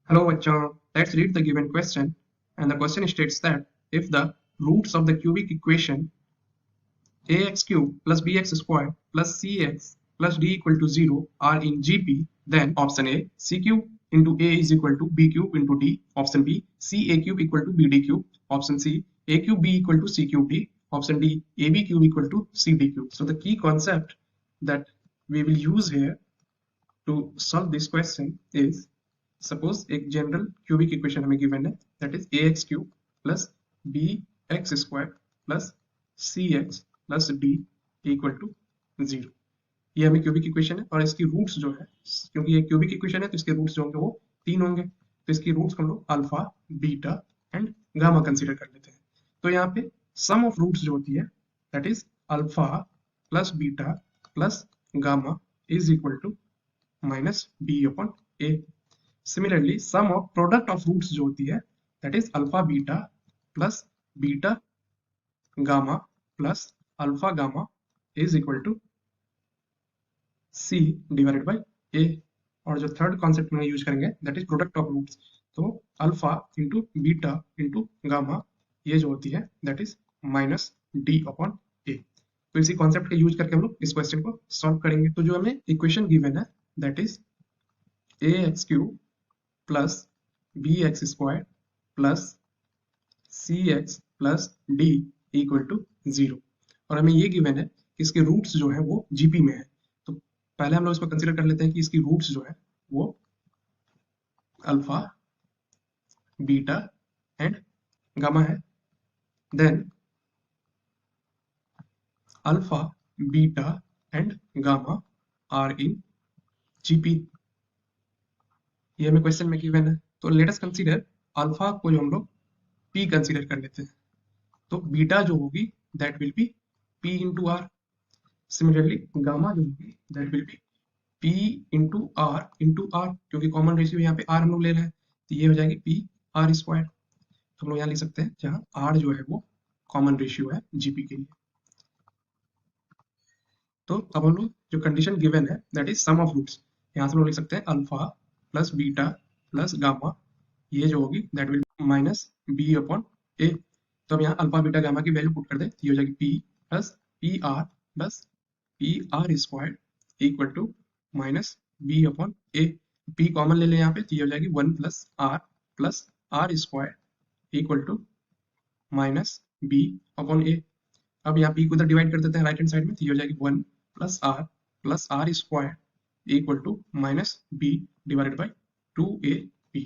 Hello, bachcho. Let's read the given question. And the question states that if the roots of the cubic equation ax cube plus bx squared plus cx plus d equal to 0 are in GP, then option A, c cube into a is equal to b cube into d. Option B, c a cube equal to bd cube. Option C, a cube b equal to c cube d. Option D, ab cube equal to cd cube. So the key concept that we will use here to solve this question is, suppose एक general cubic equation हमें given है, that is a x cube plus b x square plus c x plus d equal to 0। ये हमें cubic equation है और इसकी roots जो है, क्योंकि ये क्यूबिक इक्वेशन है तो इसके रूट्स जो होंगे वो 3 होंगे, तो इसकी रूट्स हम लोग alpha, beta and gamma consider कर लेते हैं। तो यहाँ पे सम ऑफ रूट्स जो होती है that is alpha plus beta plus gamma is equal to minus b upon a. Similarly sum of product of roots जो होती है that is alpha beta plus beta gamma plus alpha gamma is equal to c divided by a. और जो third concept में use करेंगे that is product of roots, तो alpha into beta into gamma ये जो होती है that is minus D upon a. तो इसी कॉन्सेप्ट का यूज करके हम लोग इस क्वेश्चन को सॉल्व करेंगे। तो जो हमें इक्वेशन गिवन है that is a x cube plus b x square plus c x plus d equal to 0, और हमें ये गिवन है कि इसके रूट्स जो है वो जीपी में है। तो पहले हम लोग इसको कंसीडर कर लेते हैं कि इसकी रूट्स जो है वो अल्फा, बीटा एंड गामा है। Then alpha, beta and gamma are in GP, ये हमें क्वेश्चन में गिवन है। तो लेट अस कंसीडर अल्फा को जो हम लोग पी कंसीडर कर लेते हैं, तो बीटा जो होगी that will be p into r. Similarly gamma जो होगी that will be p into r, क्योंकि कॉमन रेशियो यहाँ पे आर हम लोग ले रहे हैं, तो ये हो जाएगी पी आर स्क्वायर। तो हम लोग यहाँ लिख सकते हैं जहाँ आर जो है वो कॉमन रेशियो है जीपी के लिए। तो अब हम लोग जो कंडीशन गिवन है that is sum of roots, यहाँ से हम लोग लिख सकते हैं alpha plus beta plus gamma, ये जो होगी that will minus b upon a. तो अब यहाँ अल्फा बीटा गामा की वैल्यू पुट कर दे, तो ये हो जाएगी p plus p r square equal to minus b upon a. P common ले लें यहाँ पे, तो ये हो जाएगी 1 plus r square equal to minus b upon a. अब यहाँ पी को इधर डिवाइड कर देते हैं राइट हैंड साइड में, तो ये हो जाएगी 1 plus r square equal to minus b divided by 2a p।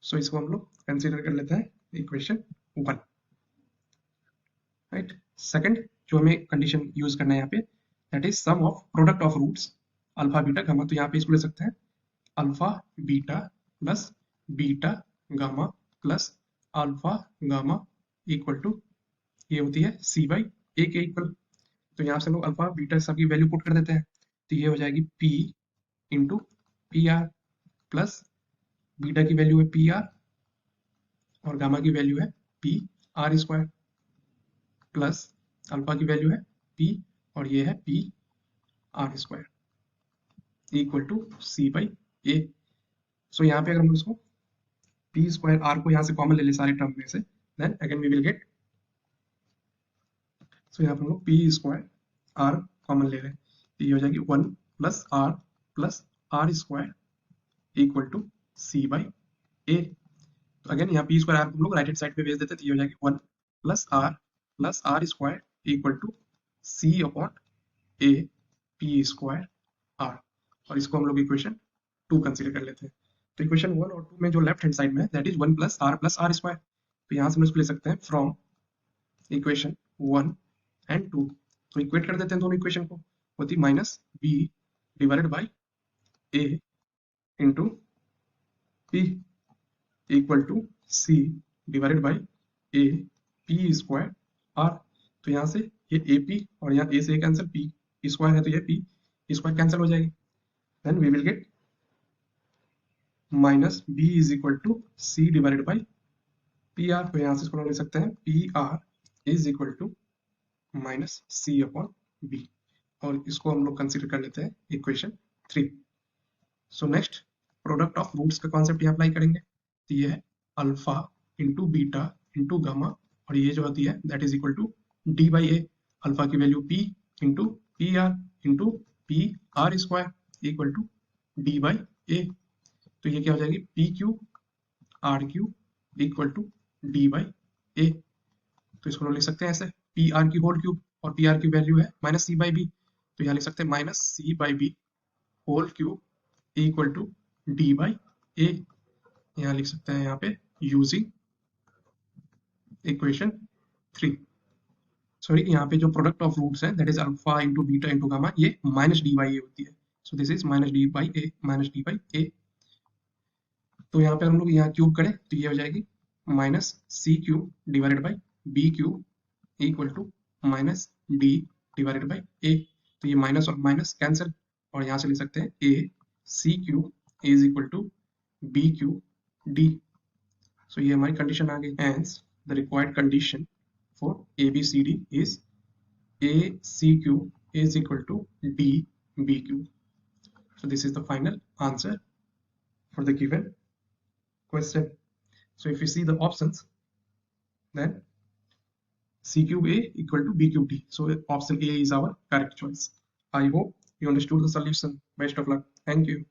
So इसको हम लोग कंसीडर कर लेते हैं इक्वेशन 1, राइट। सेकंड जो हमें कंडीशन यूज करना है यहाँ पे that is sum of product of roots alpha beta gamma. तो यहाँ पे इसको ले सकते हैं alpha beta plus beta gamma plus alpha gamma equal to, ये होती है सी बाई ए के इक्वल। तो यहाँ से हम लोग अल्फा बीटा सबकी वैल्यू पुट कर देते हैं, तो ये हो जाएगी p into p r plus beta की वैल्यू है पी आर और गामा की वैल्यू है p r square plus alpha की वैल्यू है पी और ये है p r square equal to c by a. So यहाँ पे अगर हम इसको पी स्क्वायर आर को यहाँ से कॉमन ले ले सारे टर्म में से, then again we will get, so यहाँ पे हम लोग पी स्क्वायर आर कॉमन ले रहे हैं, तो ये हो जाएगी 1 plus r square equal to c by a. तो अगेन यहाँ पी स्क्वायर आर को हम लोग राइट हैंड साइड पे भेज देते हैं, तो ये हो जाएगी 1 plus r square equal to c upon a p square r, और इसको हम लोग इक्वेशन 2 कंसीडर कर लेते हैं। तो इक्वेशन 1 और 2 में जो लेफ्ट हैंड साइड में है that is 1 plus r square, तो यहाँ से हम इसको ले सकते हैं फ्रॉम इक्वेशन 1 एंड 2। तो इक्वेट कर देते हैं दोनों इक्वेशन को, होती minus b divided by a into p equal to c divided by a p square r. तो यहाँ से ये ए पी और यहाँ ए से कैंसिल, पी स्क्वायर है तो ये पी स्क्वायर कैंसिल हो जाएगी, then we will get minus b is equal to c divided by p r. तो यहाँ से इसको हम लिख सकते हैं p r is equal to minus c upon b, और इसको हम लोग कंसीडर कर लेते हैं equation 3। So next product of roots का कॉन्सेप्ट यहाँ अप्लाई करेंगे, तो ये है alpha into beta into gamma, और ये जो होती है that is equal to d by a, alpha की value p into p r into p r square equal to d by a. तो ये क्या हो जाएगी, p cube r cube equal to d by a. तो इसको लिख सकते हैं ऐसे, पी आर की होल क्यूब, और पी आर की वैल्यू है माइनस सी बाई बी, तो यहाँ लिख सकते हैं minus c by b whole cube equal to d by ए। यहाँ लिख सकते हैं यहाँ पे यूजिंग इक्वेशन 3। सॉरी, यहाँ पे जो प्रोडक्ट ऑफ रूट्स है that is alpha into beta into gamma, ये माइनस डी बाई ए होती है, so this is minus d by a, minus d by a. तो यहाँ पे हम लोग यहाँ क्यूब करें तो ये हो जाएगी minus c cube divided by b cube equal to minus d divided by a. तो ये माइनस और माइनस कैंसिल, और यहाँ से लिख सकते हैं a c cube is equal to b cube d. So ये हमारी कंडीशन आ गई, hence the required condition for ABCD is ACQ is equal to DBQ. So this is the final answer for the given question. So if you see the options, then CQA equal to BQD. So option A is our correct choice. I hope you understood the solution. Best of luck. Thank you.